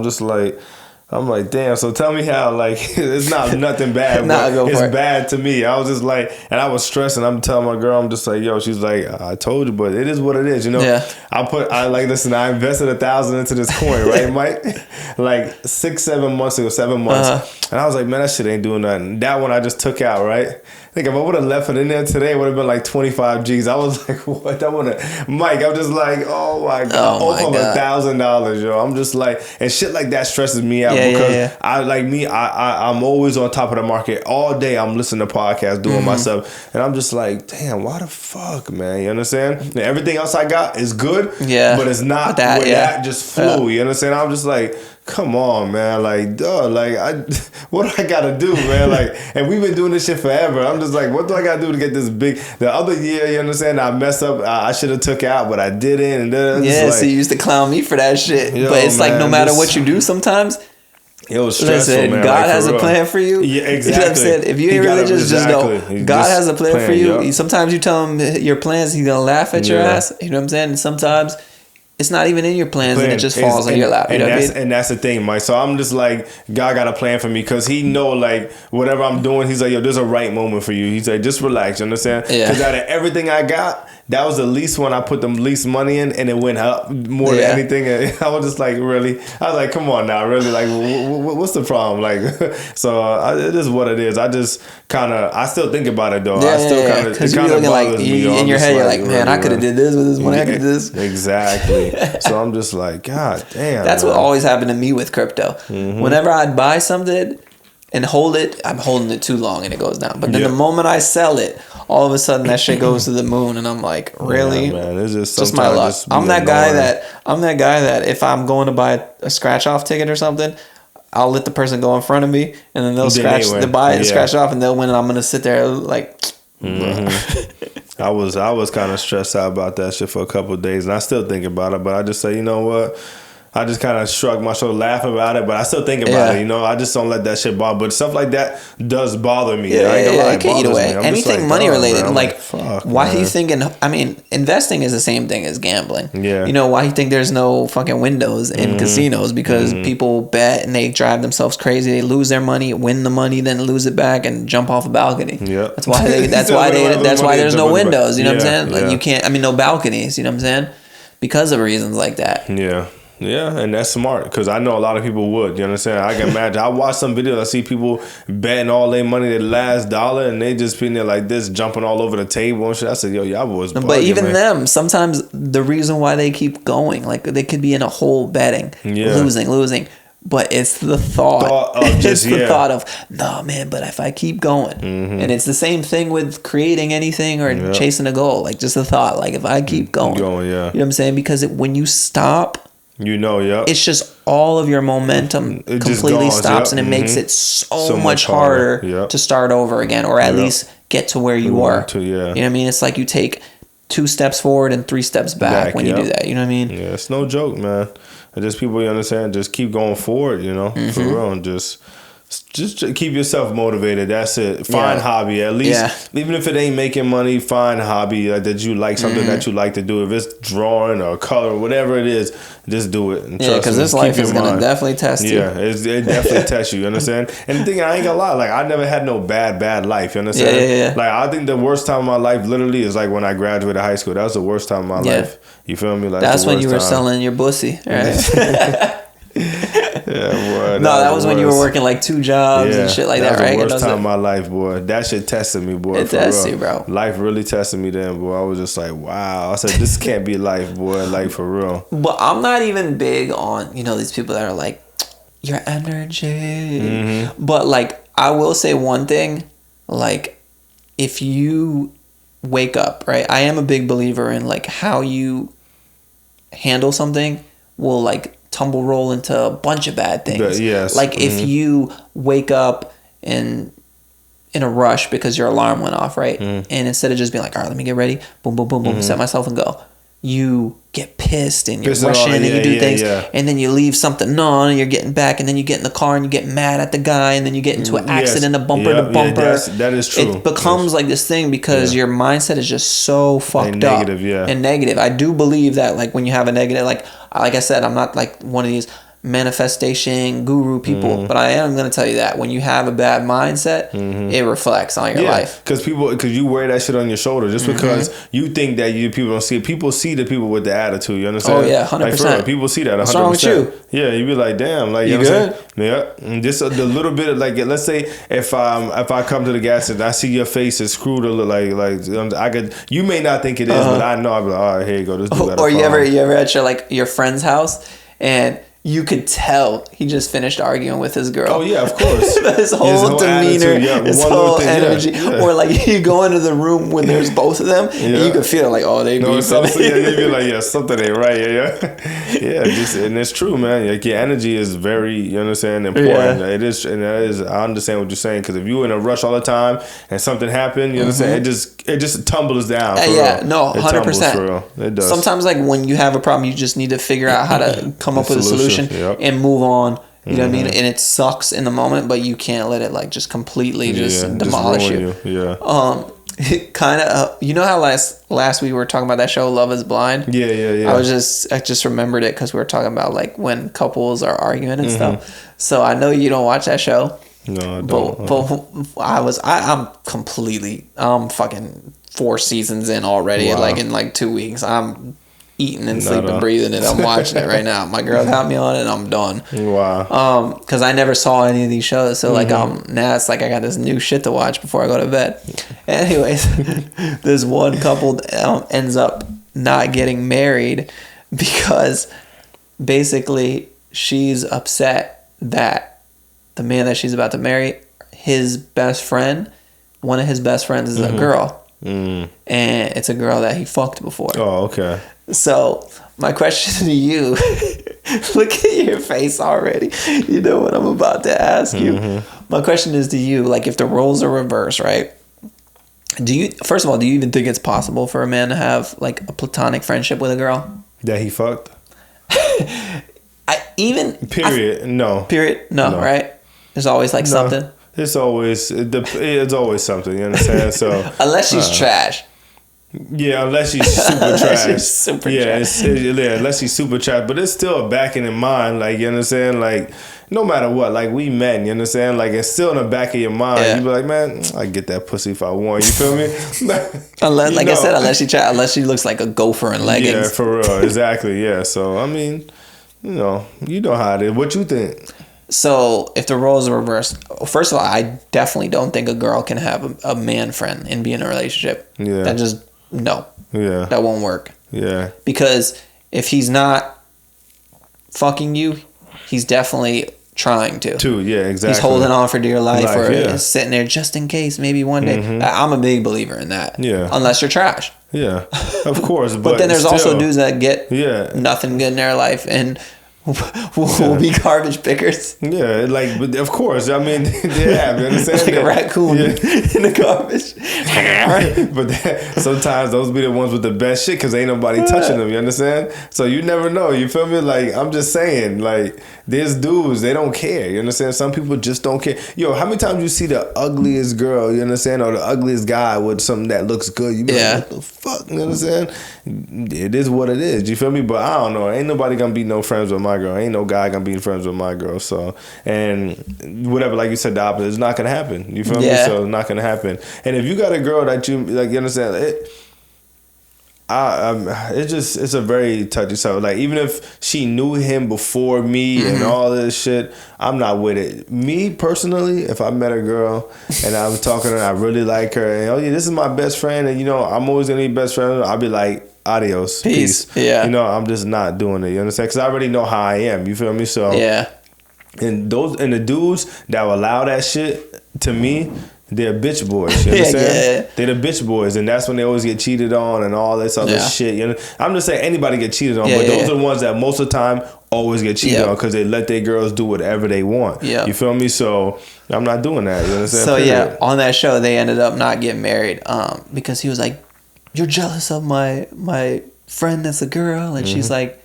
I'm like, damn. So tell me how, like, it's not nothing bad, but it's bad to me. I was just like, and I was stressing. I'm telling my girl, I'm just like, yo, she's like, I told you, but it is what it is, you know? Yeah. Listen, I invested $1,000 into this coin, right, Mike? Like 7 months ago, 7 months. And I was like, man, that shit ain't doing nothing. That one I just took out, right? I think if I would have left it in there today, it would have been like 25 G's. I was like, what? Mike, I'm just like, oh my God. Over $1,000, yo. I'm just like, and shit like that stresses me out because I'm always on top of the market. All day I'm listening to podcasts, doing my stuff. And I'm just like, damn, why the fuck, man? You understand? And everything else I got is good, but it's not that just flew. You understand? I'm just like, come on, man. Like, duh, like, what do I gotta do, man? Like, and we've been doing this shit forever. I'm just like, what do I gotta do to get this big? The other year, you understand, I messed up. I should have took out, but I didn't. And so you used to clown me for that shit. But it's like, no matter what you do sometimes, it was stressful, man. God has a plan for you. Yeah, exactly. You know what I'm saying? If you ain't religious, just know God has a plan for you. Sometimes you tell him your plans, he's gonna laugh at your ass. You know what I'm saying? And sometimes it's not even in your plans and it just falls in your lap. You know what I mean? And that's the thing, Mike. So I'm just like, God got a plan for me because he know like whatever I'm doing, he's like, yo, there's a right moment for you. He's like, just relax, you understand? Because out of everything I got, that was the least one I put the least money in, and it went up more than anything. And I was just like, really? I was like, come on now, really? Like, what's the problem? Like, so it is what it is. I just I still think about it though. I still kind of, it kind of bothers me. In your head, you're like, man, I could have did this with this money. I could do this. Exactly. So I'm just like, God damn. That's what always happened to me with crypto. Whenever I'd buy something and hold it, I'm holding it too long and it goes down. But then the moment I sell it, all of a sudden that shit goes to the moon, and I'm like, really? Yeah, man, it's just my luck. I'm that guy that if I'm going to buy a scratch off ticket or something, I'll let the person go in front of me, and then they'll buy it and scratch off, and they'll win, and I'm gonna sit there like. I was kind of stressed out about that shit for a couple of days, and I still think about it. But I just say, you know what? I just kind of shrug my shoulder, laugh about it, but I still think about it. You know, I just don't let that shit bother. But stuff like that does bother me. Yeah, I ain't gonna lie, it can eat away. Anything like, money related, man, like fuck, why man. are you thinking? I mean, investing is the same thing as gambling. Yeah. You know why you think there's no fucking windows in casinos? Because people bet and they drive themselves crazy. They lose their money, win the money, then lose it back, and jump off a balcony. Yeah. That's why they. That's why there's no windows. You know what I'm saying? Like you can't. I mean, no balconies. You know what I'm saying? Because of reasons like that. Yeah. Yeah, and that's smart because I know a lot of people would. You understand? I can imagine. I watch some videos. I see people betting all their money, their last dollar, and they just been there like this, jumping all over the table and shit. I said, "Yo, y'all boys." But even man. them, sometimes the reason why they keep going, like they could be in a hole betting, losing. But it's the thought. It's the thought of, no, man, but if I keep going. And it's the same thing with creating anything or chasing a goal. Like just the thought, like if I keep going. You know what I'm saying? Because when you stop, it's just all of your momentum completely stops and it makes it so much harder to start over again or at least get to where you were. You know what I mean? It's like you take 2 steps forward and 3 steps back when you do that. You know what I mean? Yeah, it's no joke, man. And just people, you understand, just keep going forward, you know, for real. And just keep yourself motivated. That's it. Find hobby. At least, even if it ain't making money, find a hobby that you like, something that you like to do. If it's drawing or color, whatever it is, just do it. And because this life is going to definitely test you. Yeah, it definitely tests you. You understand? And the thing, I ain't gonna lie, like, I never had no bad life. You understand? Like, I think the worst time of my life literally is like when I graduated high school. That was the worst time of my life. You feel me? Like that's when you were selling your bussy, right? Boy, no, that was when you were working like 2 jobs and shit like that, right? That was the worst time of my life, boy. That shit tested me, boy. It tested you, bro. Life really tested me then, boy. I was just like, wow. I said, this can't be life, boy. Like, for real. But I'm not even big on, you know, these people that are like, your energy. But, like, I will say one thing. Like, if you wake up, right? I am a big believer in, like, how you handle something will, like, tumble roll into a bunch of bad things. Like if you wake up in a rush because your alarm went off, right? And instead of just being like, all right, let me get ready, boom, boom, boom, boom, set myself and go, you get pissed and you're rushing and you do things and then you leave something on and you're getting back and then you get in the car and you get mad at the guy and then you get into an accident, a bumper to bumper. That is true. It becomes like this thing because your mindset is just so fucked up and negative. I do believe that, like, when you have a negative, like I said, I'm not like one of these manifestation guru people, but I am going to tell you that when you have a bad mindset, it reflects on your life. Because you wear that shit on your shoulder just because you think that people don't see it. People see the people with the attitude. You understand? Oh yeah, 100%. Like, for real, people see that 100%. What's wrong with you? Yeah, you be like, damn, like, you know good? What I'm saying? Yeah, and just a little bit of, like, let's say if I come to the gas station, I see your face is screwed a little, like I could. You may not think it is, but I know. I'm like, all right, here you go. This dude got a or you problem. ever at your friend's house and you could tell he just finished arguing with his girl. Oh yeah, of course. His whole demeanor, his whole energy. Or like you go into the room when there's both of them, and you can feel like, oh, they be something. They be like, yeah, something ain't right. And it's true, man. Like, your energy is very, you understand, important. It is, and that is. I understand what you're saying, because if you're in a rush all the time and something happened, you understand, it just tumbles down. For real. No, 100%. It does. Sometimes, like, when you have a problem, you just need to figure out how to come up with a solution. And move on. You know what I mean? And it sucks in the moment, but you can't let it, like, just completely demolish you. Kind of. You know how last week we were talking about that show Love Is Blind? Yeah. I just remembered it because we were talking about, like, when couples are arguing and stuff. So I know you don't watch that show. No, I don't. But I'm fucking 4 seasons in already. Wow. Like, in like 2 weeks, I'm eating and sleeping, breathing it. I'm watching it right now. My girl got me on it and I'm done. Wow. Because I never saw any of these shows. So like now it's like I got this new shit to watch before I go to bed. Anyways, this one couple ends up not getting married because basically she's upset that the man that she's about to marry, his best friend, one of his best friends is a girl. And it's a girl that he fucked before. Oh, okay. So my question to you, look at your face already. You know what I'm about to ask you. My question is to you, like, if the roles are reversed, right? First of all, do you even think it's possible for a man to have, like, a platonic friendship with a girl that he fucked? even period. No. Period. No. Right. There's always like something. It's always something. You understand? So unless she's trash. Yeah, unless she's super trash. Trash. Unless she's super trash. But it's still back in mind, like, you understand? Like, no matter what, like, we men, you understand? Like, it's still in the back of your mind. You be like, man, I get that pussy if I want. You feel me? Unless, like I said, unless she looks like a gopher in leggings. Yeah, for real. Exactly, yeah. So, I mean, you know how it is. What you think? So, if the roles are reversed, first of all, I definitely don't think a girl can have a man friend and be in a relationship. Yeah. That just, no. Yeah. That won't work. Yeah. Because if he's not fucking you, he's definitely trying to. Yeah, exactly. He's holding on for dear life or sitting there just in case, maybe one day. Mm-hmm. I'm a big believer in that. Yeah. Unless you're trash. Yeah, of course. But then there's also dudes that get nothing good in their life and will be garbage pickers. Yeah, like, but of course, I mean, yeah, you understand? Like a raccoon in the garbage. But sometimes those be the ones with the best shit because ain't nobody touching them, you understand? So you never know, you feel me? Like, I'm just saying, like, there's dudes, they don't care, you understand? Some people just don't care. Yo, how many times you see the ugliest girl, you understand, or the ugliest guy with something that looks good, you be like, what the fuck, you understand? It is what it is, you feel me? But I don't know, ain't nobody gonna be no friends with my girl. Ain't no guy gonna be friends with my girl. So, and whatever, like you said, the opposite is not gonna happen. You feel me? So it's not gonna happen. And if you got a girl that you like, you understand it. It's a very touchy subject. Like, even if she knew him before me and all this shit, I'm not with it. Me personally, if I met a girl and I'm talking to her and I really like her and this is my best friend and I'm always gonna be best friend, I'll be like, adios, peace. Yeah. I'm just not doing it. You understand? Because I already know how I am. You feel me? So and the dudes that will allow that shit to me, they're bitch boys. You understand? They're the bitch boys, and that's when they always get cheated on and all this other shit. You know, I'm just saying anybody get cheated on, but those are the ones that most of the time always get cheated on because they let their girls do whatever they want. You feel me? So I'm not doing that. You understand? So on that show they ended up not getting married because he was like, "You're jealous of my friend that's a girl," and she's like.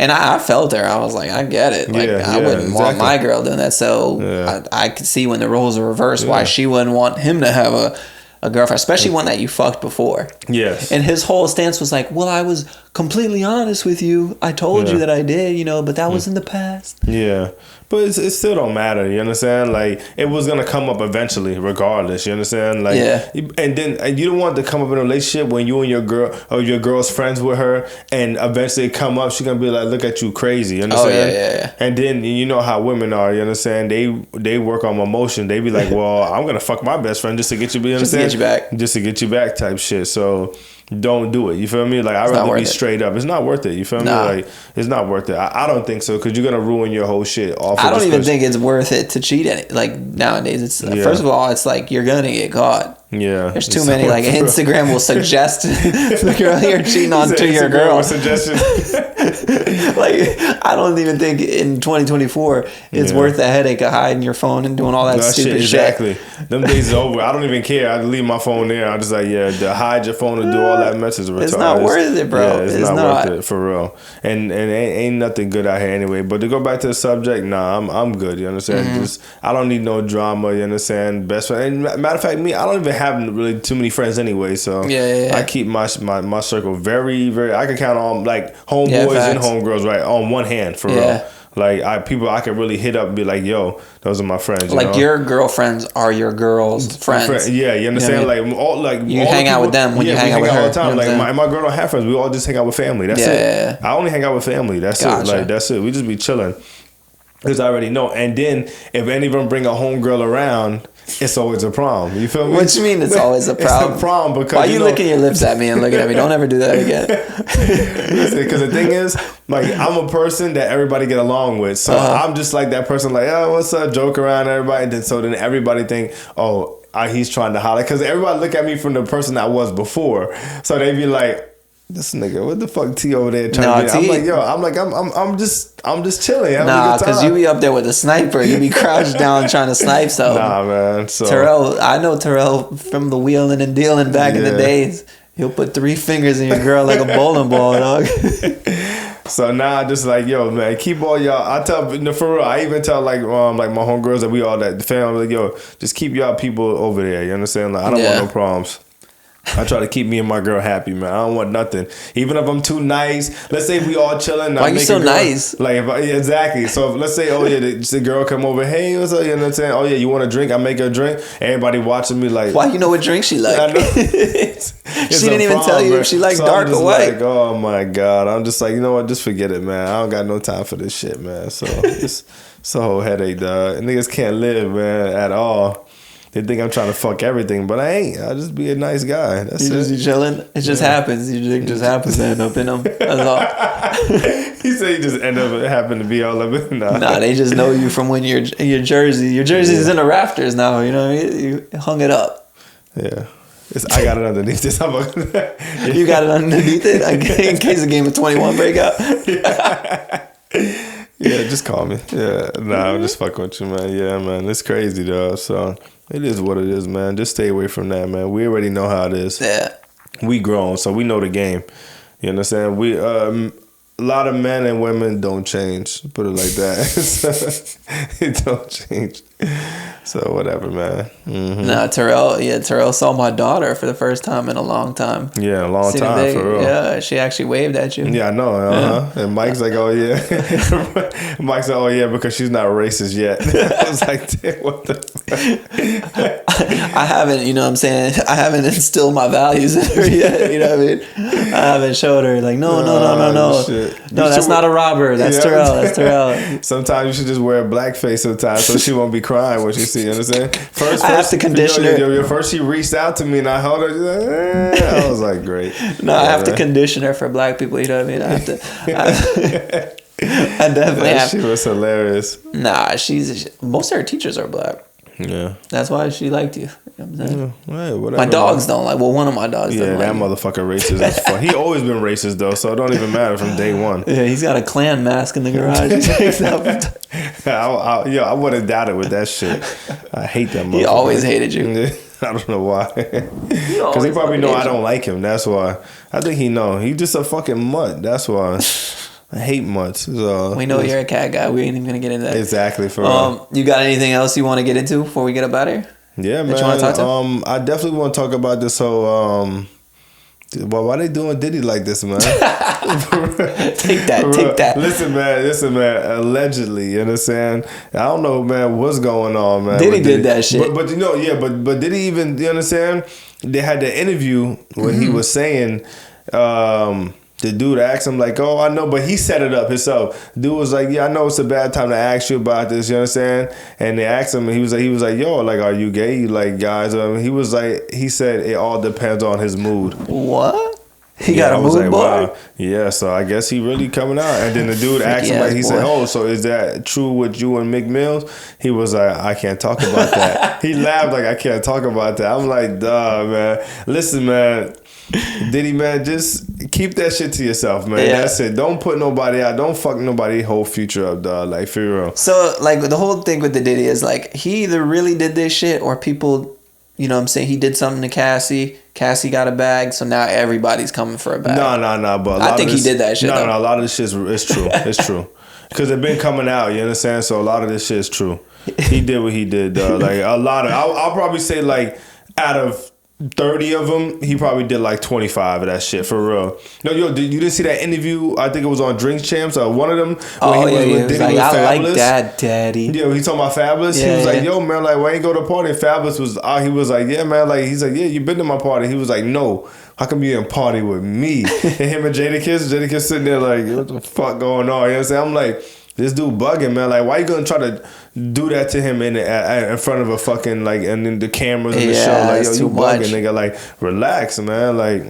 And I felt her. I was like, I get it. Like, I wouldn't want my girl doing that. So I could see when the roles are reversed why she wouldn't want him to have a girlfriend, especially one that you fucked before. Yes. And his whole stance was like, well, I was completely honest with you. I told you that I did, but that was in the past. Yeah. But it still don't matter, you understand? Like, it was going to come up eventually, regardless, you understand? Like, and then you don't want to come up in a relationship when you and your girl, or your girl's friends with her, and eventually come up, she's going to be like, look at you crazy, you understand? Yeah. And then, you know how women are, you understand? They work on emotion. They be like, well, I'm going to fuck my best friend just to get you, you understand? Just to get you back. Just to get you back type shit. So don't do it. You feel me? Like, I'd rather be straight up. It's not worth it. You feel me? Like, it's not worth it. I don't think so, because you're gonna ruin your whole shit off. I don't even think it's worth it to cheat like nowadays. It's first of all, it's like you're gonna get caught. Yeah, there's too many. Like, Instagram will suggest the girl you're cheating on to your girl. Suggestions. Like, I don't even think in 2024 it's worth the headache of hiding your phone and doing all that stupid shit. Exactly. Them days is over. I don't even care. I leave my phone there. I'm just like, to hide your phone and do all that message. It's not worth it, bro. Yeah, it's not worth it for real. And ain't nothing good out here anyway. But to go back to the subject, I'm good. You understand? Just, I don't need no drama. You understand? Best friend. And matter of fact, I don't even have really too many friends anyway. So I keep my circle very, very. I can count on like homeboys and homegirls on one hand for real. Like, I can really hit up and be like, yo, those are my friends. Like, your girlfriends are your girl's friends. Yeah, you understand? You hang out with them when you hang out with her. All the time. Like, my girl don't have friends. We all just hang out with family. That's it. I only hang out with family. That's it. Like, that's it. We just be chilling. Because I already know. And then if any of them bring a homegirl around, it's always a problem. You feel me? What you mean it's always a problem? It's a problem because... Why you licking your lips at me and looking at me? Don't ever do that again. Listen, because the thing is, like, I'm a person that everybody get along with. So I'm just like that person, like, oh, what's up? Joke around everybody. Then everybody think, oh, he's trying to holler. Because everybody look at me from the person I was before. So they be like, this nigga, what the fuck T over there trying to get? I'm just chilling. Because you be up there with a sniper. You be crouched down trying to snipe something. Nah, man. So Terrell, I know Terrell from the wheeling and dealing back in the days. He'll put 3 fingers in your girl like a bowling ball, dog. So now I just like, yo, man, keep all y'all. I tell, no, for real, I even tell like my homegirls that we all that the family, like, yo, just keep y'all people over there. You understand? Like, I don't want no problems. I try to keep me and my girl happy, man. I don't want nothing. Even if I'm too nice. Let's say we all chilling. Why you so nice? Like, exactly. So let's say, oh yeah, the girl come over. Hey, what's up? You know what I'm saying? Oh yeah, you want a drink? I make her a drink. Everybody watching me like. Why you know what drink she like? I know. She didn't even tell you if she liked dark or white. Like, oh my God. I'm just like, you know what? Just forget it, man. I don't got no time for this shit, man. So it's a whole headache, dog. Niggas can't live, man, at all. They think I'm trying to fuck everything, but I ain't. I just be a nice guy. That's it. Just chilling. It just happens. You think just happens to end up in them. That's all. He said he just end up happen to be all of it. Nah, they just know you from when your jersey. Your jersey's in the rafters now. You know, you hung it up. Yeah. I got it underneath this. You got it underneath it in case the game of 21 break out. Yeah, just call me. Yeah, nah, I'm just fucking with you, man. Yeah, man, it's crazy, though. So it is what it is, man. Just stay away from that, man. We already know how it is. Yeah, we grown, so we know the game. You understand? We a lot of men and women don't change. Put it like that. It don't change. So whatever, man. Mm-hmm. Nah, Terrell saw my daughter for the first time in a long time. Yeah, a long time for real. Yeah, she actually waved at you. Yeah, I know. Yeah. And Mike's like, oh yeah. Mike's like, oh yeah, because she's not racist yet. I was like, damn, what the fuck? I haven't, you know what I'm saying? I haven't instilled my values in her yet. You know what I mean? I haven't showed her like, no. Shit. No, that's not a robber. That's Terrell. That's Terrell. Sometimes you should just wear blackface sometimes so she won't be crying when she see. You understand? First, I have to condition her. First she reached out to me and I held her. Like, I was like, great. No, yeah, I have to condition her for black people. You know what I mean? I have to. I definitely have. She was hilarious. Nah, most of her teachers are black. Yeah. That's why she liked you. You know what I'm saying? Right, whatever. My dogs don't like. Well, one of my dogs. Yeah, doesn't that like motherfucker racist as fuck. He always been racist though, so it don't even matter from day one. Yeah, he's got a Klan mask in the garage. I wouldn't doubt it with that shit. I hate that motherfucker. He always hated you. I don't know why. Because he probably know I don't like him. That's why. I think he know. He just a fucking mutt. That's why. I hate mutts. So. We know you're a cat guy. We ain't even gonna get into that. Exactly. For you got anything else you want to get into before we get up out of here? Yeah, man. You want to talk to? I definitely want to talk about this whole. Why they doing Diddy like this, man? Take that. Listen, man. Allegedly, you understand? I don't know, man, what's going on, man. Diddy did that shit. But you know, yeah, but did he even? You understand? They had the interview when he was saying. The dude asked him like, oh, I know, but he set it up himself. Dude was like, yeah, I know it's a bad time to ask you about this, you understand? And they asked him, and he was like, yo, like, are you gay? Like, guys, he said it all depends on his mood. What? He got a mood board? Wow. Yeah, so I guess he really coming out. And then the dude asked him, like, he said, oh, so is that true with you and Mick Mills? He was like, I can't talk about that. He laughed like, I can't talk about that. I'm like, duh, man. Listen, man. Diddy, man, just keep that shit to yourself, man. Yeah. That's it. Don't put nobody out. Don't fuck nobody whole future up, dog. Like, for real. So, like, the whole thing with the Diddy is, like, he either really did this shit or people, you know what I'm saying, he did something to Cassie. Cassie got a bag, so now everybody's coming for a bag. No, but I think he did that shit, No, a lot of this shit is true. It's true. Because it been coming out, you understand? So, a lot of this shit is true. He did what he did, dog. Like, a lot of, I'll probably say, like, out of 30 of them, he probably did like 25 of that shit, for real. No, you didn't see that interview? I think it was on Drinks Champs. One of them. He was like, I like that, daddy. Yeah, he talking about Fabulous. Yeah, he was like, yo, man, like, why ain't go to the party? And Fabulous was, he was like, yeah, man, like, he's like, yeah, you been to my party. He was like, no, how come you didn't party with me? And him and Jadakiss sitting there like, what the fuck going on? You know what I'm saying? I'm like, this dude bugging, man. Like, why you gonna try to do that to him in front of a fucking, like, and then the cameras in the show? Like, yo, you bugging, nigga. Like, relax, man. Like,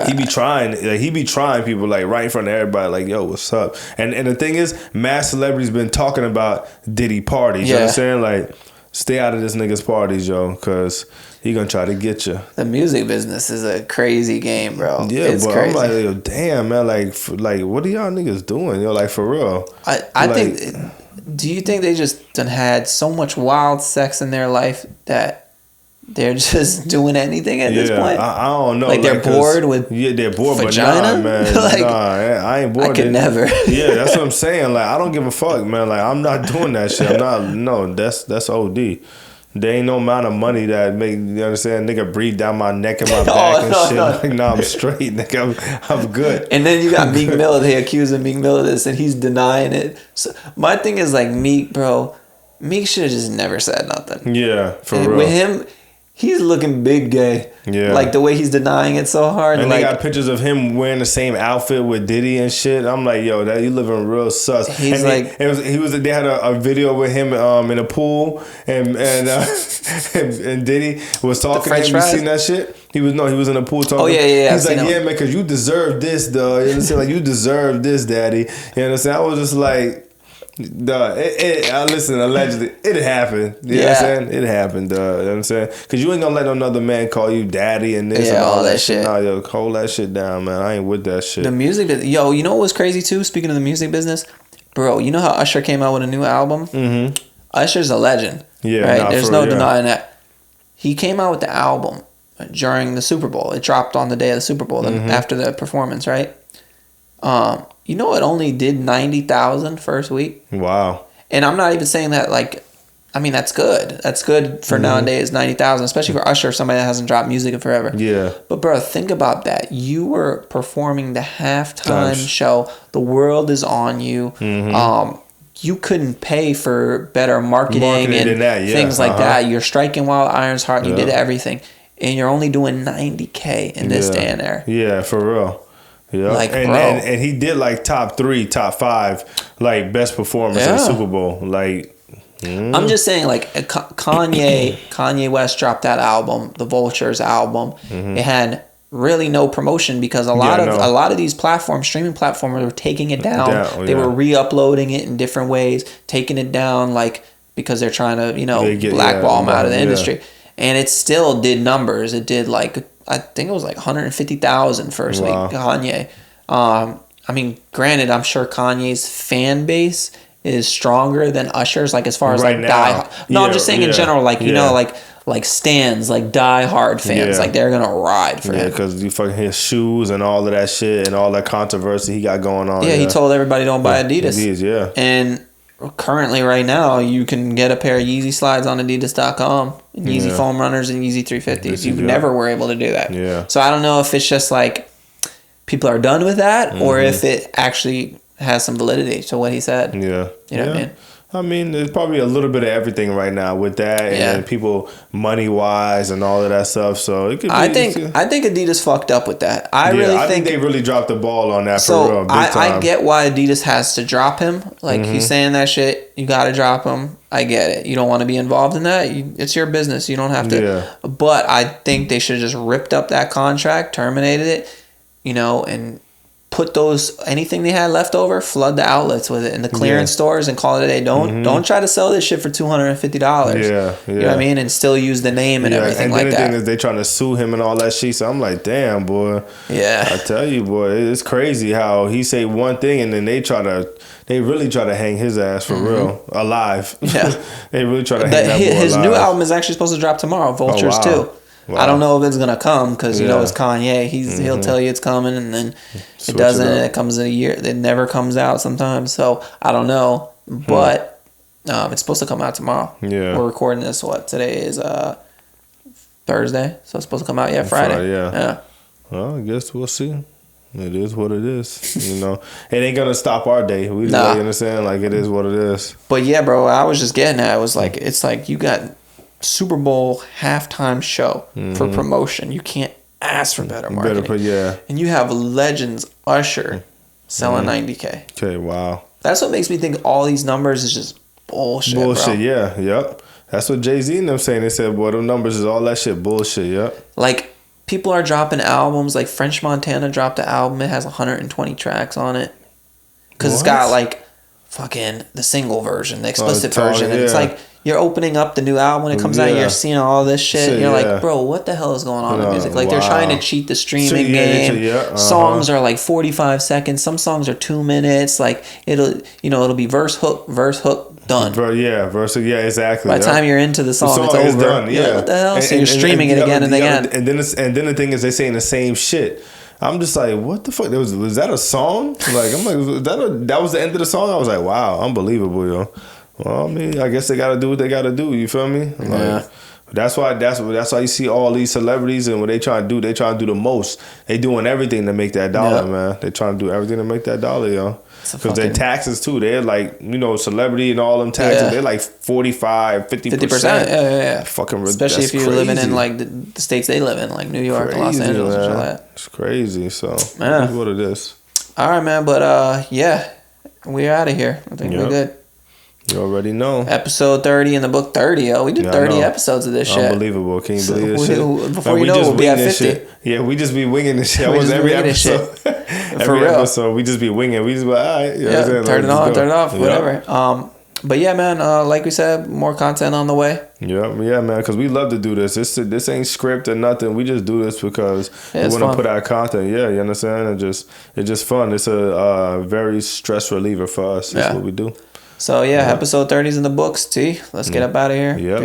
he be trying people, like, right in front of everybody. Like, yo, what's up? And the thing is, mass celebrities been talking about Diddy parties. You know what I'm saying? Like, stay out of this nigga's parties, yo, because he gonna try to get you. The music business is a crazy game, bro. Yeah, it's crazy. I'm like, yo, damn, man, like, what are y'all niggas doing? Yo, like, for real. I think. Do you think they just done had so much wild sex in their life that they're just doing anything at this point. I don't know. Like they're bored with they're bored, vagina? but nah, man. Like, I ain't bored. I could never. Yeah, that's what I'm saying. Like I don't give a fuck, man. Like I'm not doing that shit. I'm not. No, that's OD. There ain't no amount of money that make, you understand, nigga breathe down my neck and my back and shit. No. Like, nah, I'm straight, nigga. I'm good. And then you got Meek Mill. They accusing Meek Mill of this, and he's denying it. So my thing is like Meek, bro. Meek should have just never said nothing. Yeah, for real. With him, he's looking big gay. Yeah. Like the way he's denying it so hard. And like, they got pictures of him wearing the same outfit with Diddy and shit. I'm like, yo, that you living real sus. He's and like, they had a video with him in a pool and Diddy was talking to him. You seen that shit? He was in a pool talking. Oh yeah. He's like, yeah, man, because you deserve this, though. You understand? Like you deserve this, daddy. You understand? I was just like, duh, listen, allegedly, it happened. You know what I'm saying? It happened, you know what I'm saying? Because you ain't gonna let another man call you daddy and this and all that shit. Nah, yo, hold that shit down, man. I ain't with that shit. The music, yo, you know what was crazy too? Speaking of the music business, bro, you know how Usher came out with a new album? Mm-hmm. Usher's a legend. Yeah, right? There's no denying that. He came out with the album during the Super Bowl. It dropped on the day of the Super Bowl, after the performance, right? You know, it only did 90,000 first week. Wow. And I'm not even saying that like, I mean, that's good. That's good for nowadays, 90,000, especially for Usher, somebody that hasn't dropped music in forever. Yeah. But bro, think about that. You were performing the halftime show. The world is on you. You couldn't pay for better marketing and things like that. You're striking while iron's hot. You did everything. And you're only doing 90K in this day and there. Yeah, for real. Yeah, like, and he did like top 3, top 5, like best performance in the Super Bowl. Like, I'm just saying, like Kanye West dropped that album, the Vultures album. It had really no promotion because a lot of these platforms, streaming platforms, were taking it down. They were re-uploading it in different ways, taking it down, like because they're trying to blackball him out of the industry. And it still did numbers. It did like, I think it was like 150,000 first week, Kanye. I mean, granted, I'm sure Kanye's fan base is stronger than Usher's, like as far as like die. No, I'm just saying in general, like you know, like stands, like die-hard fans, like they're gonna ride for him. Because you fucking his shoes and all of that shit and all that controversy he got going on. Yeah, he told everybody don't buy Adidas. And currently, right now, you can get a pair of Yeezy slides on Adidas.com, and Yeezy foam runners and Yeezy 350s. You never were able to do that. Yeah. So I don't know if it's just like people are done with that, or if it actually has some validity to what he said. Yeah. You know what I mean? I mean, there's probably a little bit of everything right now with that, and people money wise and all of that stuff. So it could be. I think Adidas fucked up with that. I think they really dropped the ball on that. For real, big time. I get why Adidas has to drop him. Like he's saying that shit, you got to drop him. I get it. You don't want to be involved in that. It's your business. You don't have to. Yeah. But I think they should have just ripped up that contract, terminated it, and put anything they had left over, flood the outlets with it in the clearance stores and call it a day. Don't try to sell this shit for $250. Yeah. You know what I mean? And still use the name and everything like that. And the thing is they trying to sue him and all that shit. So I'm like, damn, boy. Yeah. I tell you, boy, it's crazy how he say one thing and then they really try to hang his ass for real alive. Yeah. They really try to hang that boy alive. His new album is actually supposed to drop tomorrow, Vultures 2. Wow. I don't know if it's gonna come because it's Kanye. He'll tell you it's coming, and then it doesn't. And it comes in a year. It never comes out sometimes. So I don't know, but it's supposed to come out tomorrow. Yeah, we're recording this. Today is Thursday, so it's supposed to come out Friday. Yeah. Well, I guess we'll see. It is what it is. It ain't gonna stop our day. We just understand, like it is what it is. But yeah, bro, I was just getting at. It's like you got Super Bowl halftime show for promotion. You can't ask for better marketing. And you have legends Usher selling 90K. Okay, wow. That's what makes me think all these numbers is just bullshit. Bullshit, bro. Yep. That's what Jay-Z and them saying. They said, boy, them numbers is all that shit bullshit, yep. Like, people are dropping albums. Like, French Montana dropped an album. It has 120 tracks on it. Because it's got, like, fucking the single version, the explicit version. And it's like, you're opening up the new album when it comes out. You're seeing all this shit. You're like, bro, what the hell is going on in music? Like they're trying to cheat the streaming game. Songs are like 45 seconds. Some songs are 2 minutes. Like it'll be verse hook done. Yeah, exactly. By the time you're into the song it's over. Done. Yeah. What the hell? So you're streaming it again and again. And then the thing is, they saying the same shit. I'm just like, what the fuck? Was that a song? Like, I'm like, that was the end of the song? I was like, wow, unbelievable, yo. Well, I mean, I guess they gotta do what they gotta do. You feel me? Like, that's why you see all these celebrities and what they trying to do. They trying to do the most. They doing everything to make that dollar, man. They trying to do everything to make that dollar, yo. Because their taxes too, they're like, celebrity and all them taxes, they're like 45, 50%. Yeah. Fucking especially if you're living in like the states they live in, like New York, Los Angeles, and all that. It's crazy. So that's what it is. All right, man. But we're out of here. I think we're good. You already know. Episode 30 in the book 30, yo. We did 30 episodes of this shit. Unbelievable. Can you believe this shit? Before you know it, we'll be at 50. Shit. Yeah, we just be winging this shit. Every episode. Every episode, we just be winging. We just be like, all right. Turn it on, turn it off, whatever. But yeah, man, like we said, more content on the way. Yeah, man, because we love to do this. This ain't script or nothing. We just do this because we want to put out content. Yeah, you understand? It's just fun. It's a very stress reliever for us. That's what we do. So, episode 30 is in the books, T. Let's get up out of here. Yep.